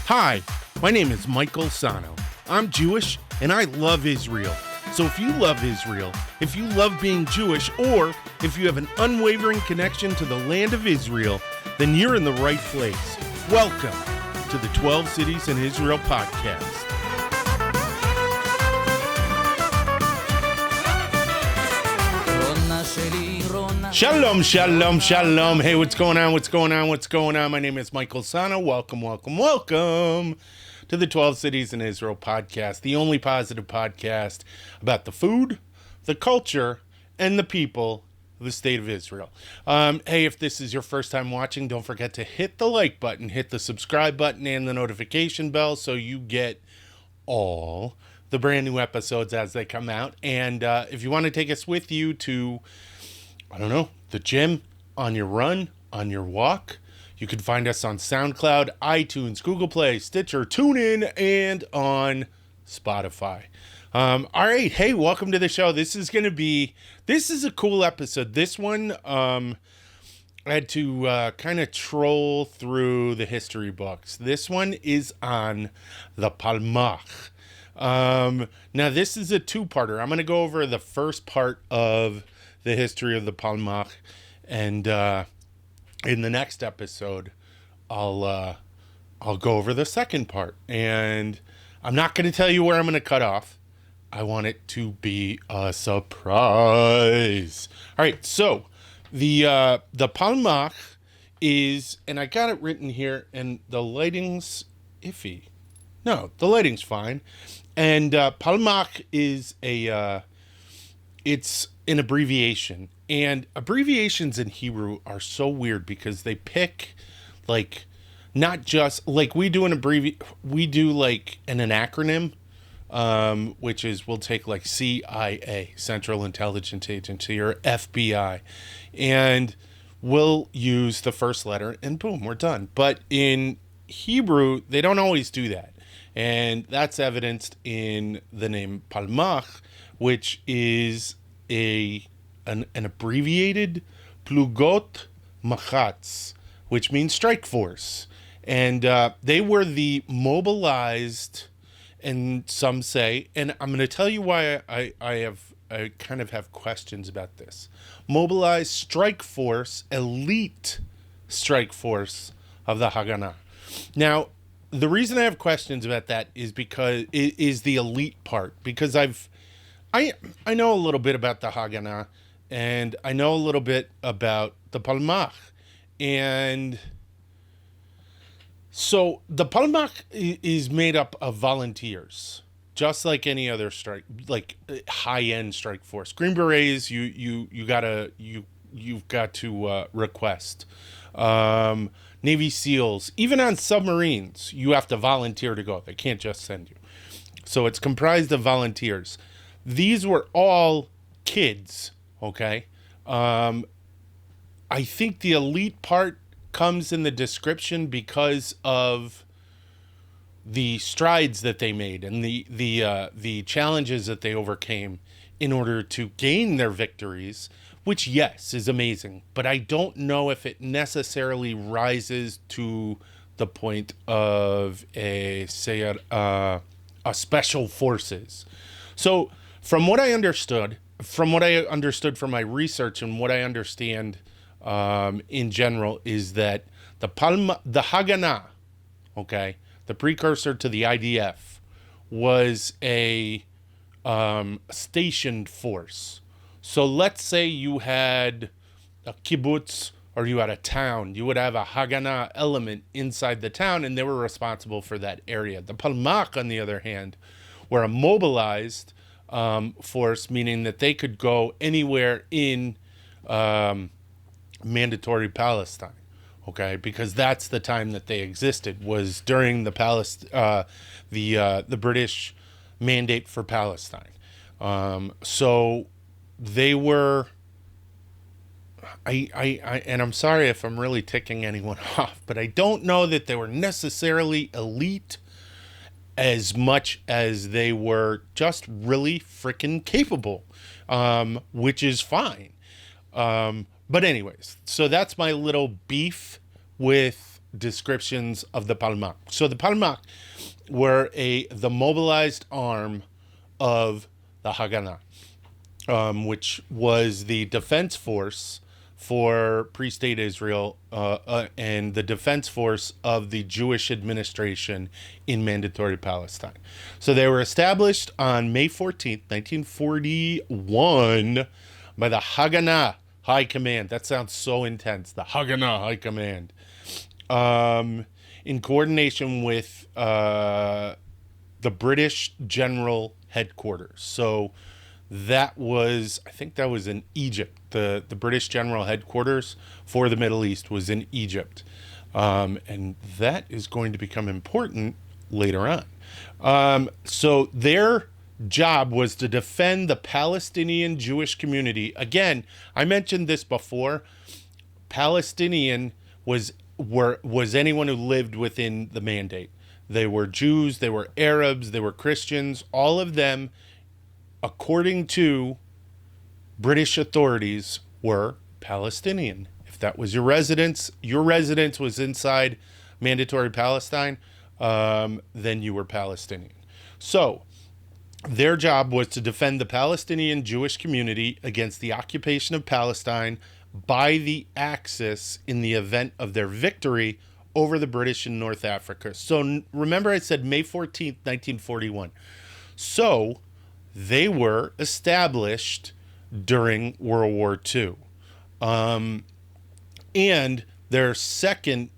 Hi, my name is Michael Sahno. I'm Jewish and I love Israel. So if you love Israel, if you love being Jewish, or if you have an unwavering connection to the land of Israel, then you're in the right place. Welcome to the 12 Cities in Israel podcast. Shalom, shalom, shalom. Hey, what's going on? What's going on? What's going on? My name is Michael Sahno. Welcome to the 12 Cities in Israel podcast, the only positive podcast about the food, the culture, and the people of the state of Israel. Hey, if this is your first time watching, don't forget to hit the like button, hit the subscribe button, and the notification bell so you get all the brand new episodes as they come out. And if you want to take us with you to, I don't know, the gym, on your run, on your walk, you can find us on SoundCloud, iTunes, Google Play, Stitcher, TuneIn, and on Spotify. All right, hey, welcome to the show. This is a cool episode. This one, I had to kind of troll through the history books. This one is on the Palmach. Now, this is a two-parter. I'm going to go over the first part of the history of the Palmach, and in the next episode, I'll go over the second part. And I'm not going to tell you where I'm going to cut off. I want it to be a surprise. All right, so the Palmach is, and I got it written here, and the lighting's iffy. No, the lighting's fine. And Palmach is it's an abbreviation. And abbreviations in Hebrew are so weird because they pick, like, not just, like, we do like an acronym, which is, we'll take like CIA, Central Intelligence Agency, or FBI, and we'll use the first letter and boom, we're done. But in Hebrew, they don't always do that. And that's evidenced in the name Palmach, which is an abbreviated Plugot Machatz, which means strike force. And they were the mobilized, and some say, and I'm going to tell you why I kind of have questions about this. Mobilized strike force, elite strike force of the Haganah. Now, the reason I have questions about that is because it is the elite part, because I know a little bit about the Haganah, and I know a little bit about the Palmach. And so the Palmach is made up of volunteers, just like any other strike, like high-end strike force. Green Berets, you've got to request. Navy SEALs, even on submarines, you have to volunteer to go. They can't just send you. So it's comprised of volunteers. These were all kids, okay? I think the elite part comes in the description because of the strides that they made and the challenges that they overcame in order to gain their victories, which, yes, is amazing. But I don't know if it necessarily rises to the point of a special forces. So from what I understood from my research and what I understand in general, is that the Haganah, okay, the precursor to the IDF, was a stationed force. So let's say you had a kibbutz or you had a town, you would have a Haganah element inside the town, and they were responsible for that area. The Palmach, on the other hand, were a mobilized force, meaning that they could go anywhere in mandatory Palestine, okay? Because that's the time that they existed, was during the British mandate for Palestine. So they were, and I'm sorry if I'm really ticking anyone off, but I don't know that they were necessarily elite as much as they were just really freaking capable, which is fine. But anyways, so that's my little beef with descriptions of the Palmach. So the Palmach were the mobilized arm of the Haganah, which was the defense force for pre-state Israel and the defense force of the Jewish administration in Mandatory Palestine. So they were established on May 14th, 1941 by the Haganah High Command. That sounds so intense. The Haganah High Command. In coordination with the British General Headquarters. So I think that was in Egypt. The British General Headquarters for the Middle East was in Egypt. And that is going to become important later on. So their job was to defend the Palestinian Jewish community. Again, I mentioned this before. Palestinian was anyone who lived within the mandate. They were Jews, they were Arabs, they were Christians, all of them, according to British authorities, were Palestinian. If that was your residence was inside Mandatory Palestine, then you were Palestinian. So their job was to defend the Palestinian Jewish community against the occupation of Palestine by the Axis in the event of their victory over the British in North Africa. So remember I said May 14th, 1941. So they were established during World War II. And their second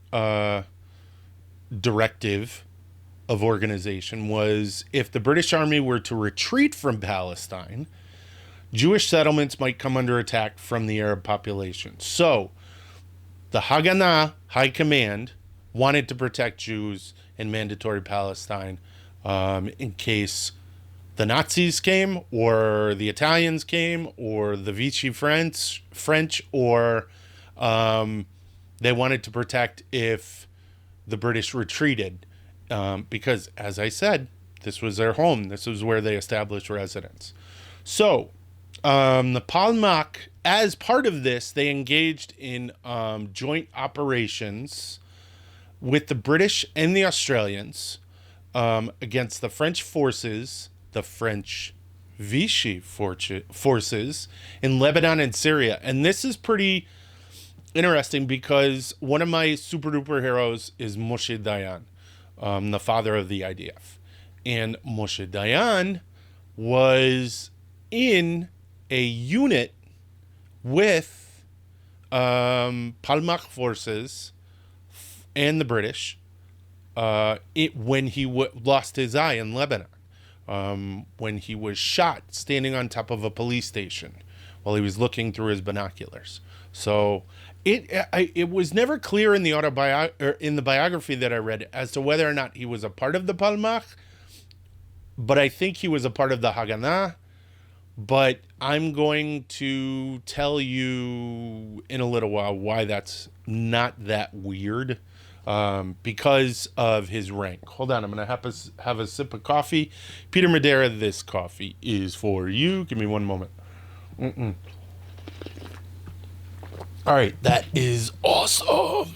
directive of organization was if the British Army were to retreat from Palestine, Jewish settlements might come under attack from the Arab population. So the Haganah High Command wanted to protect Jews in Mandatory Palestine in case the Nazis came or the Italians came or the Vichy French or they wanted to protect if the British retreated because, as I said, this was their home. This was where they established residence. So the Palmach, as part of this, they engaged in joint operations with the British and the Australians against the French forces, the French Vichy forces in Lebanon and Syria. And this is pretty interesting because one of my super duper heroes is Moshe Dayan, the father of the IDF. And Moshe Dayan was in a unit with Palmach forces and the British when he lost his eye in Lebanon, when he was shot standing on top of a police station while he was looking through his binoculars. So it was never clear in the biography that I read as to whether or not he was a part of the Palmach, but I think he was a part of the Haganah. But I'm going to tell you in a little while why that's not that weird, because of his rank. Hold on, I'm going to have a sip of coffee. Peter Madeira, this coffee is for you. Give me one moment. All right, that is awesome. All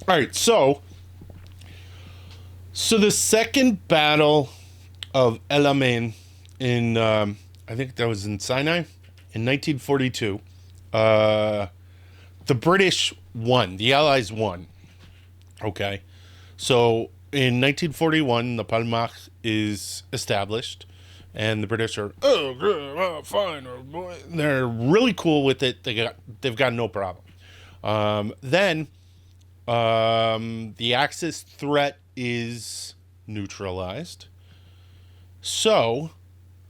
right, so the second battle of El Alamein in, I think that was in Sinai, in 1942, the British won. The Allies won. Okay, so in 1941, the Palmach is established, and the British are fine. They're really cool with it. They've got no problem. Then the Axis threat is neutralized. So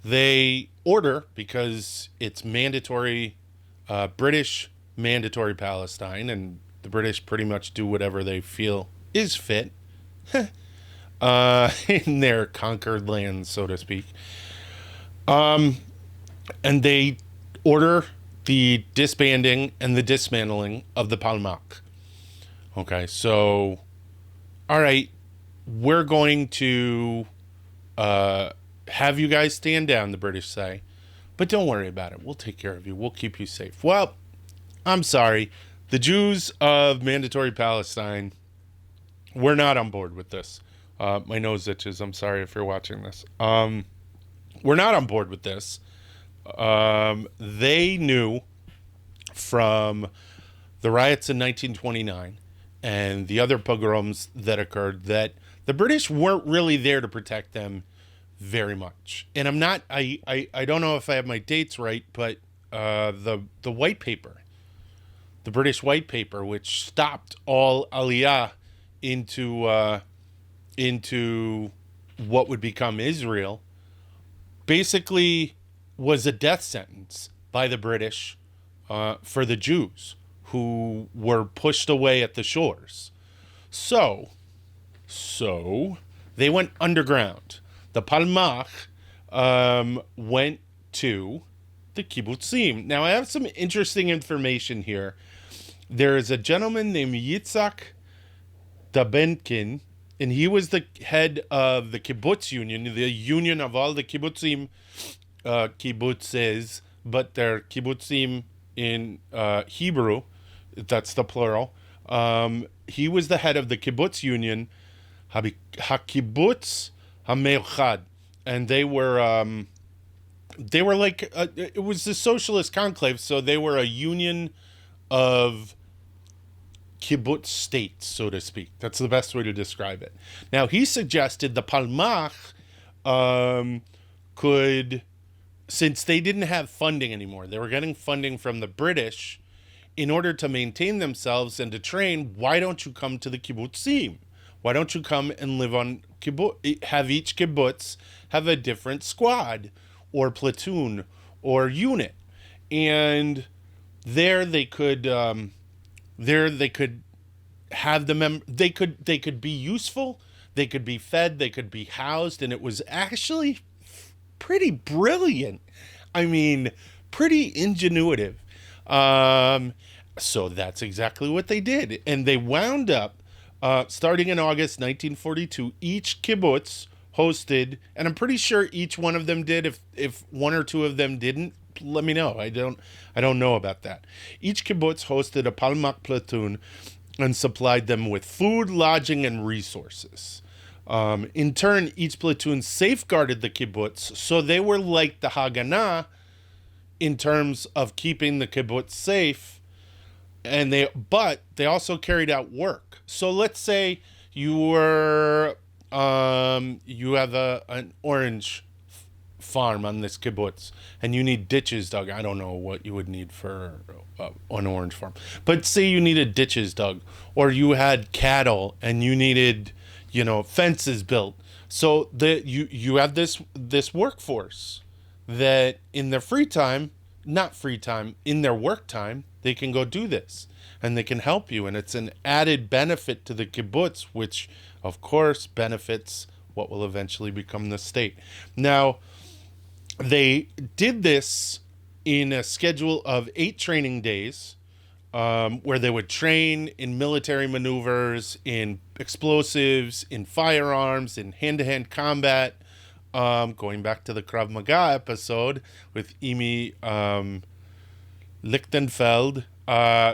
they order, because it's mandatory, British mandatory Palestine, and the British pretty much do whatever they feel is fit in their conquered lands, so to speak. And they order the disbanding and the dismantling of the Palmach. Okay, so, all right, we're going to have you guys stand down, the British say, but don't worry about it. We'll take care of you. We'll keep you safe. Well, I'm sorry. The Jews of Mandatory Palestine we're not on board with this. My nose itches. I'm sorry if you're watching this. We're not on board with this. They knew from the riots in 1929 and the other pogroms that occurred that the British weren't really there to protect them very much. And I don't know if I have my dates right, but the white paper, the British white paper, which stopped all Aliyah into what would become Israel, basically was a death sentence by the British for the Jews who were pushed away at the shores. So they went underground. The Palmach went to the kibbutzim. Now, I have some interesting information here. There is a gentleman named Yitzhak Dabenkin, and he was the head of the kibbutz union, the union of all the kibbutzim, kibbutzes, but they're kibbutzim in Hebrew. That's the plural. He was the head of the kibbutz union, HaKibbutz HaMeochad, and they were like it was the socialist conclave, so they were a union of kibbutz states, so to speak. That's the best way to describe it. Now, he suggested the Palmach could, since they didn't have funding anymore, they were getting funding from the British in order to maintain themselves and to train. Why don't you come to the kibbutzim? Why don't you come and live on kibbutz? Have each kibbutz have a different squad or platoon or unit, and there they could have the they could be useful, they could be fed, they could be housed, and it was actually pretty brilliant. I mean, pretty ingenuitive. So that's exactly what they did, and they wound up starting in August 1942. Each kibbutz hosted, and I'm pretty sure each one of them did. If one or two of them didn't, let me know. I don't know about that. Each kibbutz hosted a Palmach platoon and supplied them with food, lodging, and resources. In turn, each platoon safeguarded the kibbutz, so they were like the Haganah in terms of keeping the kibbutz safe, and they also carried out work. So let's say you were you have an orange farm on this kibbutz, and you need ditches dug. I don't know what you would need for an orange farm, but say you needed ditches dug, or you had cattle and you needed, fences built. So you have this workforce that in their in their work time, they can go do this, and they can help you, and it's an added benefit to the kibbutz, which of course benefits what will eventually become the state. Now, they did this in a schedule of 8 training days, where they would train in military maneuvers, in explosives, in firearms, in hand-to-hand combat. Going back to the Krav Maga episode with Imi Lichtenfeld.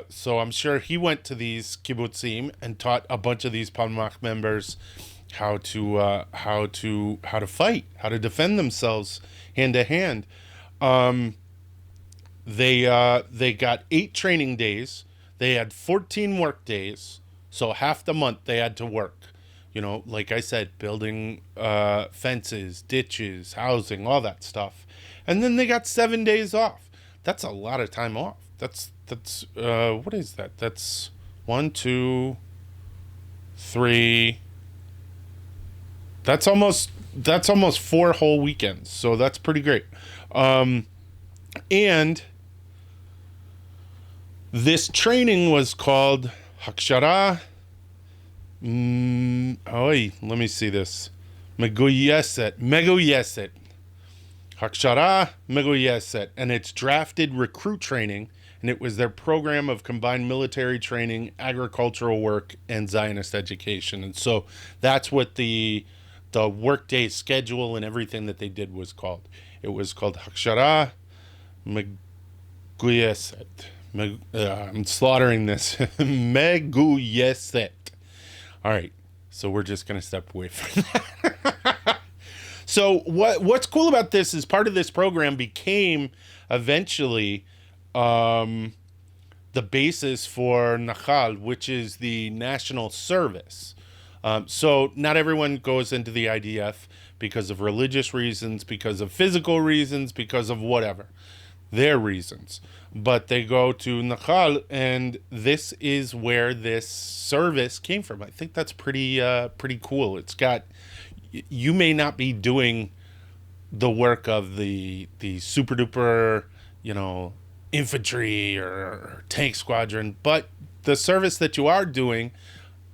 So I'm sure he went to these kibbutzim and taught a bunch of these Palmach members how to fight, how to defend themselves hand to hand. They got 8 training days. They had 14 work days. So half the month they had to work. Like I said, building fences, ditches, housing, all that stuff. And then they got 7 days off. That's a lot of time off. That's what is that? That's 1, 2, 3. That's almost 4 whole weekends. So that's pretty great. And this training was called Hakshara. Let me see this. Meguyeset. Hakshara Meguyeset. And it's drafted recruit training, and it was their program of combined military training, agricultural work, and Zionist education. And so that's what the workday schedule and everything that they did was called. It was called Hakshara Meguyeset. I'm slaughtering this. Meguyeset. All right. So we're just going to step away from that. So what's cool about this is part of this program became eventually the basis for Nachal, which is the national service. So not everyone goes into the IDF because of religious reasons, because of physical reasons, because of whatever, their reasons. But they go to Nachal, and this is where this service came from. I think that's pretty cool. It's got, you may not be doing the work of the super duper, infantry or tank squadron, but the service that you are doing,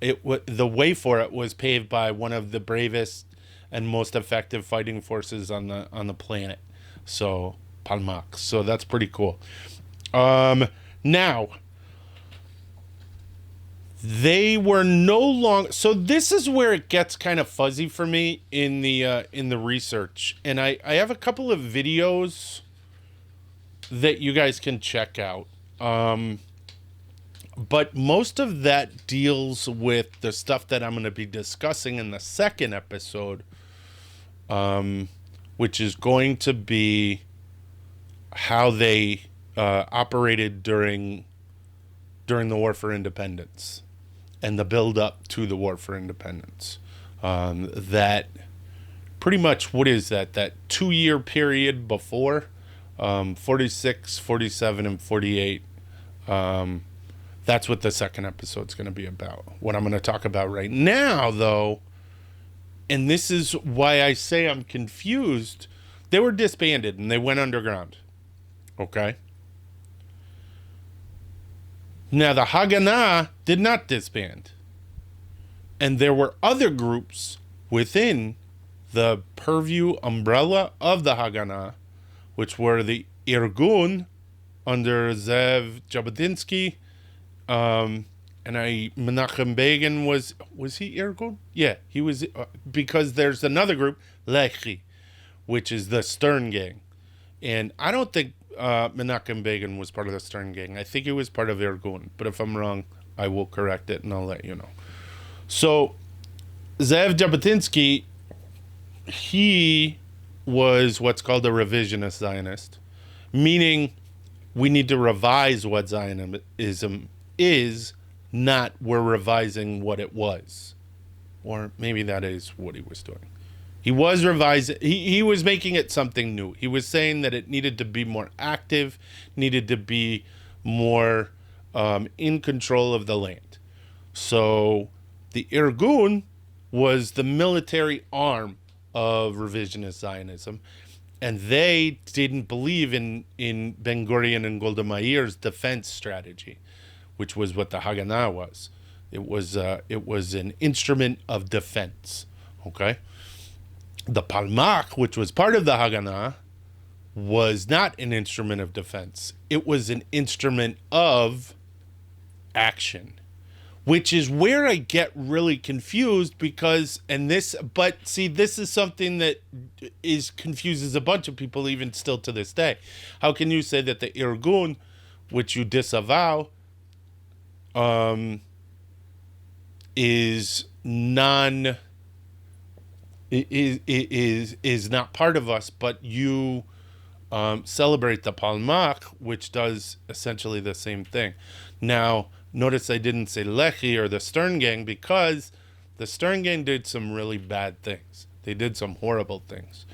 the way for it was paved by one of the bravest and most effective fighting forces on the planet. So Palmach. So that's pretty cool. Now they were no longer. So this is where it gets kind of fuzzy for me in the research, and I have a couple of videos that you guys can check out. But most of that deals with the stuff that I'm going to be discussing in the second episode, which is going to be how they operated during the War for Independence and the build up to the War for Independence. That pretty much, what is that 2-year period before 46, 47, and 48. That's what the second episode's going to be about. What I'm going to talk about right now, though, and this is why I say I'm confused, they were disbanded and they went underground. Okay? Now, the Haganah did not disband. And there were other groups within the purview umbrella of the Haganah, which were the Irgun under Zev Jabotinsky, and Menachem Begin was he Irgun? Yeah, he was, because there's another group, Lechi, which is the Stern Gang. And I don't think Menachem Begin was part of the Stern Gang. I think he was part of Irgun. But if I'm wrong, I will correct it and I'll let you know. So, Zev Jabotinsky, he was what's called a revisionist Zionist, meaning we need to revise what Zionism is, not we're revising what it was. Or maybe that is what he was doing. He was revising, he was making it something new. He was saying that it needed to be more active, needed to be more in control of the land. So the Irgun was the military arm of revisionist Zionism, and they didn't believe in Ben-Gurion and Golda Meir's defense strategy, which was what the Haganah was. It was an instrument of defense. Okay, the Palmach, which was part of the Haganah, was not an instrument of defense. It was an instrument of action, which is where I get really confused because, but see, this is something that confuses a bunch of people even still to this day. How can you say that the Irgun, which you disavow, is not part of us, but you celebrate the Palmach, which does essentially the same thing. Now, notice I didn't say Lechi or the Stern Gang, because the Stern Gang did some really bad things. They did some horrible things.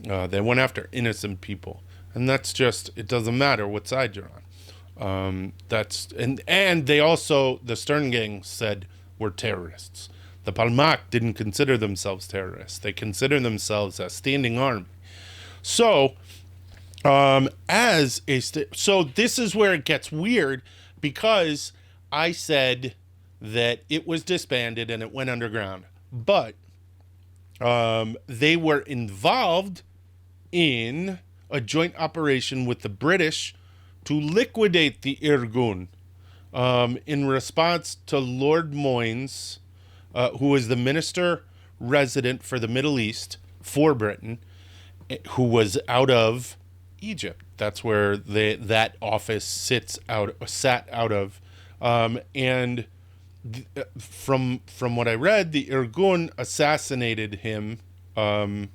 They went after innocent people, and that's just, it doesn't matter what side you're on. And they also, the Stern Gang said we're terrorists. The Palmach didn't consider themselves terrorists. They consider themselves a standing army. So, so this is where it gets weird, because I said that it was disbanded and it went underground, but they were involved in a joint operation with the British to liquidate the Irgun in response to Lord Moynes, who was the minister resident for the Middle East for Britain, who was out of Egypt. That's where that office sat out of. And from what I read, the Irgun assassinated him, but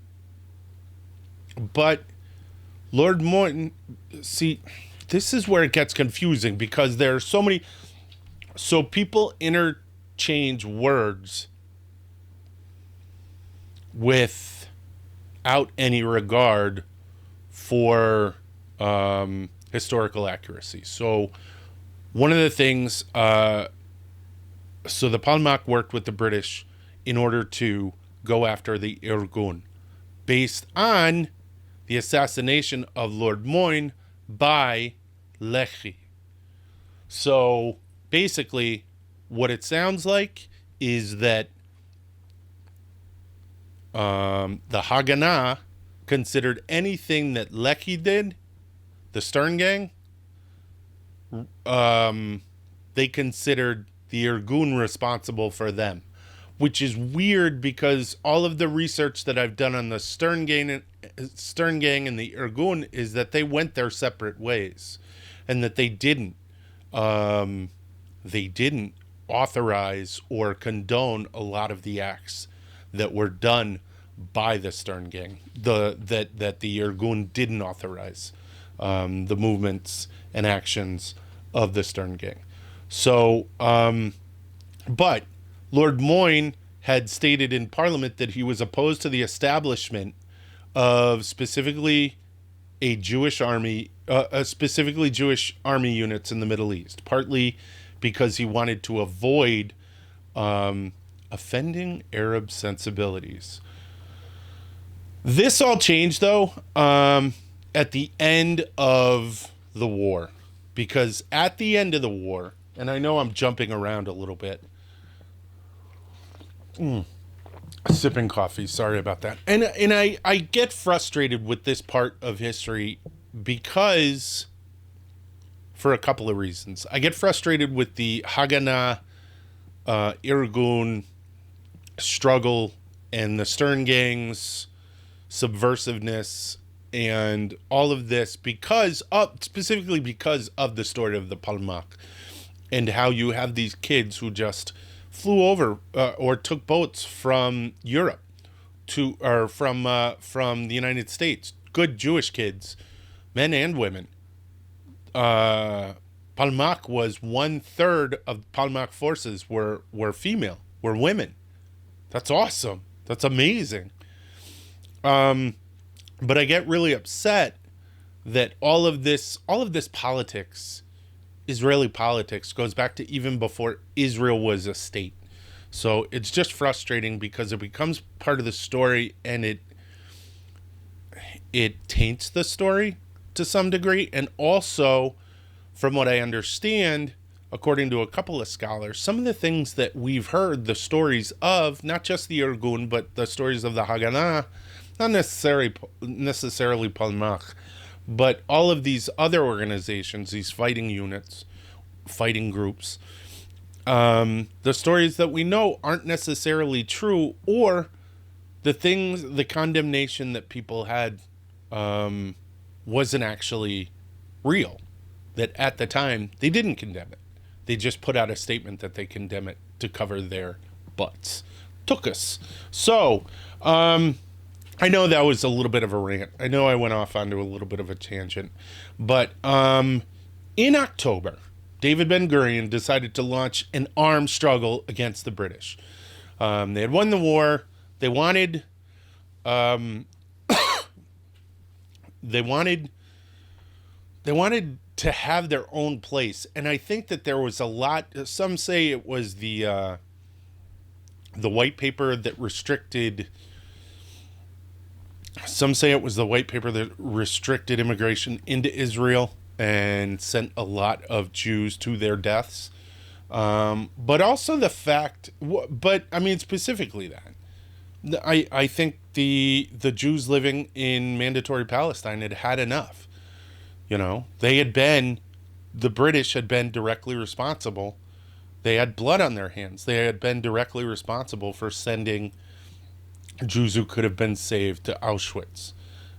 Lord Morton, see, this is where it gets confusing because there are so many, so people interchange words without any regard for historical accuracy. So one of the things, so the Palmach worked with the British in order to go after the Irgun based on the assassination of Lord Moyne by Lehi. So basically what it sounds like is that the Haganah considered anything that Lehi did, the Stern Gang, they considered the Irgun responsible for them, which is weird because all of the research that I've done on the Stern Gang and the Irgun is that they went their separate ways, and that they didn't authorize or condone a lot of the acts that were done by the Stern Gang. That the Irgun didn't authorize the movements and actions of the Stern Gang. So, but Lord Moyne had stated in Parliament that he was opposed to the establishment of specifically Jewish army units in the Middle East, partly because he wanted to avoid offending Arab sensibilities. This all changed, though, at the end of the war, because at the end of the war, and I know I'm jumping around a little bit, sipping coffee, sorry about that, and I get frustrated with this part of history because, for a couple of reasons. I get frustrated with the Haganah Irgun struggle and the Stern Gang's subversiveness and all of this specifically because of the story of the Palmach and how you have these kids who just flew over or took boats from Europe from the United States. Good Jewish kids, men and women. Palmach was 1/3 of Palmach forces were female, were women. That's awesome. That's amazing. But I get really upset that all of this politics, Israeli politics, goes back to even before Israel was a state. So it's just frustrating because it becomes part of the story and it taints the story to some degree. And also, from what I understand, according to a couple of scholars, some of the things that we've heard, the stories of, not just the Irgun, but the stories of the Haganah, not necessarily Palmach, but all of these other organizations, these fighting units, fighting groups, the stories that we know aren't necessarily true, or the condemnation that people had wasn't actually real. That at the time, they didn't condemn it. They just put out a statement that they condemn it to cover their butts. Took us. So, I know that was a little bit of a rant. I know I went off onto a little bit of a tangent. But in October, David Ben-Gurion decided to launch an armed struggle against the British. They had won the war. They wanted to have their own place. And I think that there was a lot. Some say it was the white paper that restricted. Some say it was the white paper that restricted immigration into Israel and sent a lot of Jews to their deaths. But also the fact, but I mean specifically that. I think the Jews living in mandatory Palestine had enough. You know, the British had been directly responsible. They had blood on their hands. They had been directly responsible for sending Jews who could have been saved to Auschwitz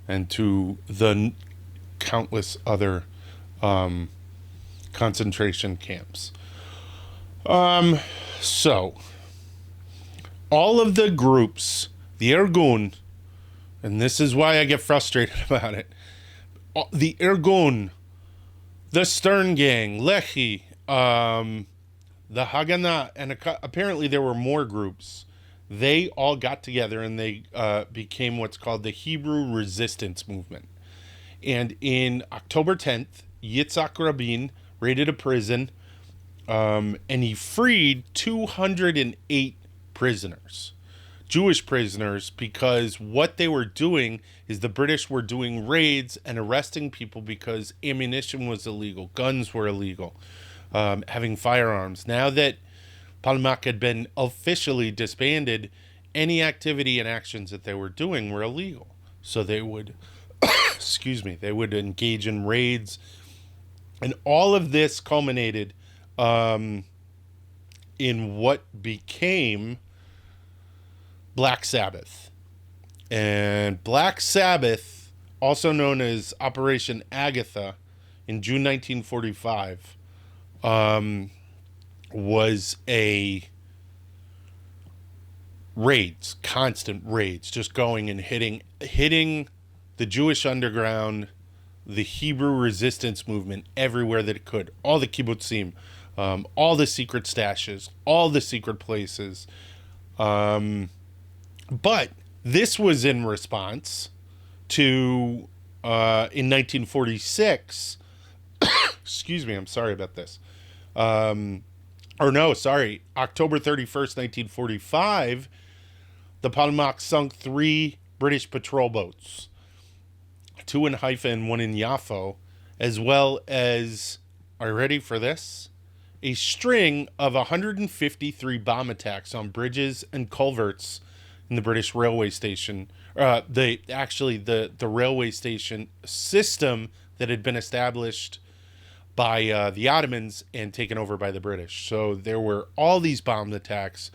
and to the countless other concentration camps. So, all of the groups, the Irgun, and this is why I get frustrated about it, the Irgun, the Stern Gang, Lehi, the Haganah, and apparently there were more groups. They all got together and they became what's called the Hebrew Resistance Movement. And in October 10th, Yitzhak Rabin raided a prison, and he freed 208 prisoners, Jewish prisoners, because what they were doing is the British were doing raids and arresting people because ammunition was illegal, guns were illegal, having firearms. Now that Palmach had been officially disbanded, any activity and actions that they were doing were illegal. So they would, they would engage in raids. And all of this culminated in what became Black Sabbath. And Black Sabbath, also known as Operation Agatha, in June 1945, was a raids, constant raids, just going and hitting the Jewish underground, the Hebrew resistance movement everywhere that it could, all the kibbutzim, all the secret stashes, all the secret places. But this was in response to, in 1946, I'm sorry about this. October 31st, 1945, the Palmach sunk 3 British patrol boats, 2 in Haifa and 1 in Yaffo, as well as, are you ready for this? A string of 153 bomb attacks on bridges and culverts in the British railway station. The railway station system that had been established by the Ottomans and taken over by the British. So there were all these bomb attacks.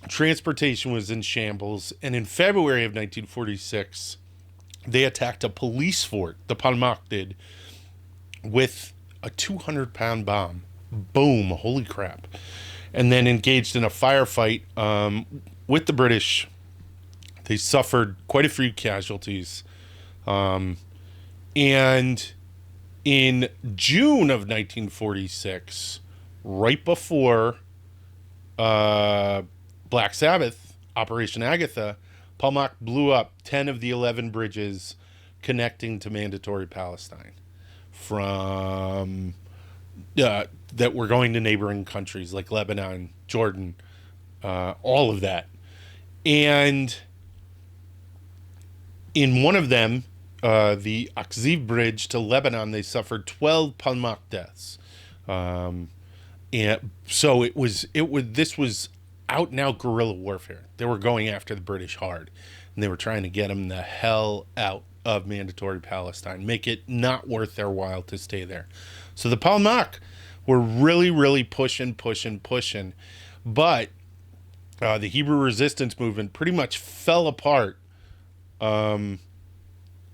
Transportation was in shambles. And in February of 1946, they attacked a police fort, the Palmach did, with a 200-pound bomb. Boom, holy crap. And then engaged in a firefight with the British. They suffered quite a few casualties. And in June of 1946, right before Black Sabbath, Operation Agatha, Palmach blew up 10 of the 11 bridges connecting to Mandatory Palestine from that were going to neighboring countries like Lebanon, Jordan, all of that. And in one of them, the Akziv Bridge to Lebanon, they suffered 12 Palmach deaths. And so this was out and out guerrilla warfare. They were going after the British hard, and they were trying to get them the hell out of Mandatory Palestine, make it not worth their while to stay there. So the Palmach were really, really pushing. But the Hebrew resistance movement pretty much fell apart in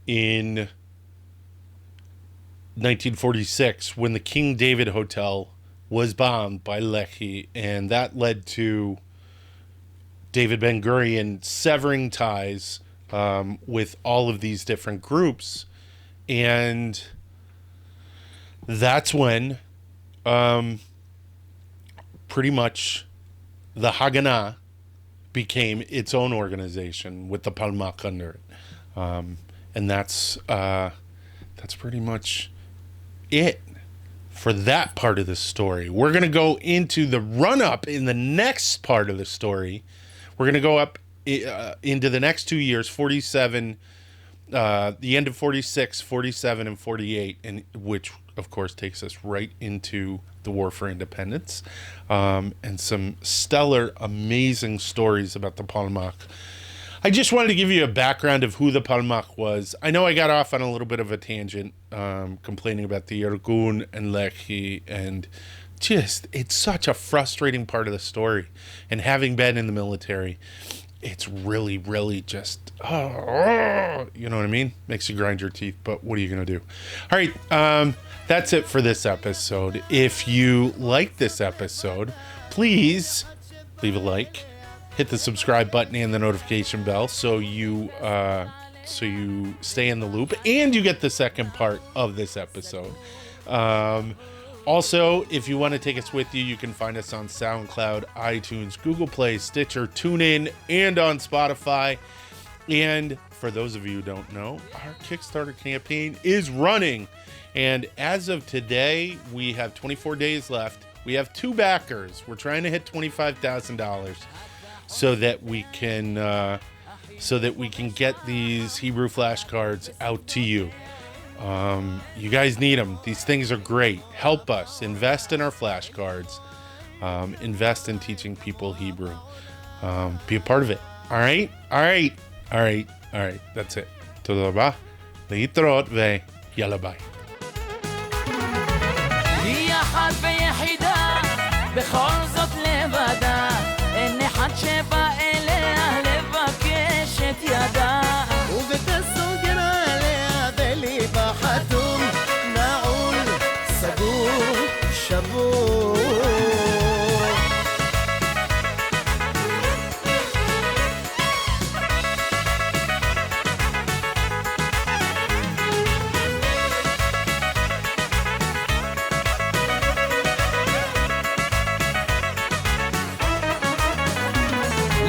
1946 when the King David Hotel was bombed by Lehi, and that led to David Ben-Gurion severing ties with all of these different groups. And that's when pretty much the Haganah became its own organization with the Palmach under it. And that's pretty much it for that part of the story. We're going to go into the run-up in the next part of the story. We're going to go up into the next 2 years, 47, the end of 46, 47, and 48, and which, of course, takes us right into the War for Independence, and some stellar, amazing stories about the Palmach. I just wanted to give you a background of who the Palmach was. I know I got off on a little bit of a tangent, complaining about the Irgun and Lehi, and just, it's such a frustrating part of the story. And having been in the military, it's really, really just, you know what I mean? Makes you grind your teeth, but what are you going to do? All right, that's it for this episode. If you like this episode, please leave a like, hit the subscribe button and the notification bell so you stay in the loop and you get the second part of this episode. Also, if you want to take us with you, you can find us on SoundCloud, iTunes, Google Play, Stitcher, TuneIn, and on Spotify. And for those of you who don't know, our Kickstarter campaign is running. And as of today, we have 24 days left. We have 2 backers. We're trying to hit $25,000 so that we can get these Hebrew flashcards out to you. You guys need them. These things are great. Help us. Invest in our flashcards. Invest in teaching people Hebrew. Be a part of it. All right? That's it. תודה רבה. להתראות ויאללה ביי. היא אחת ויחידה, בכל זאת לבדה, אין אחד שבא אליה לבקש את ידה. ובתסוגר עליה בליבה חתום, נעול, סגור, שבור.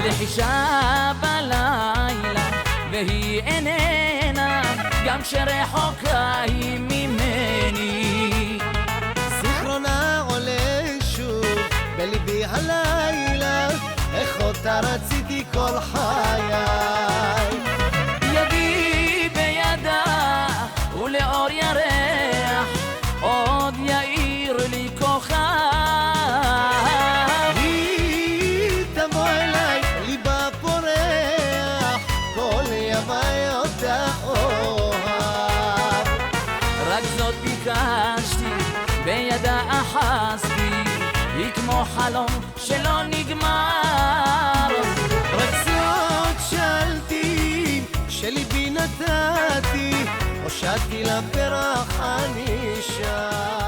לחישה בלילה והיא איננה גם שרחוקה היא ממני זיכרונה עולה שוב בליבי הלילה איך אותה רציתי כל חיי ידי בידה ולאור ירח עוד יאיר לי כוכב בידה אחזתי, היא כמו חלום שלא נגמר רק זאת שאלתי, שליבי נתתי הושעתי לפרח אני שם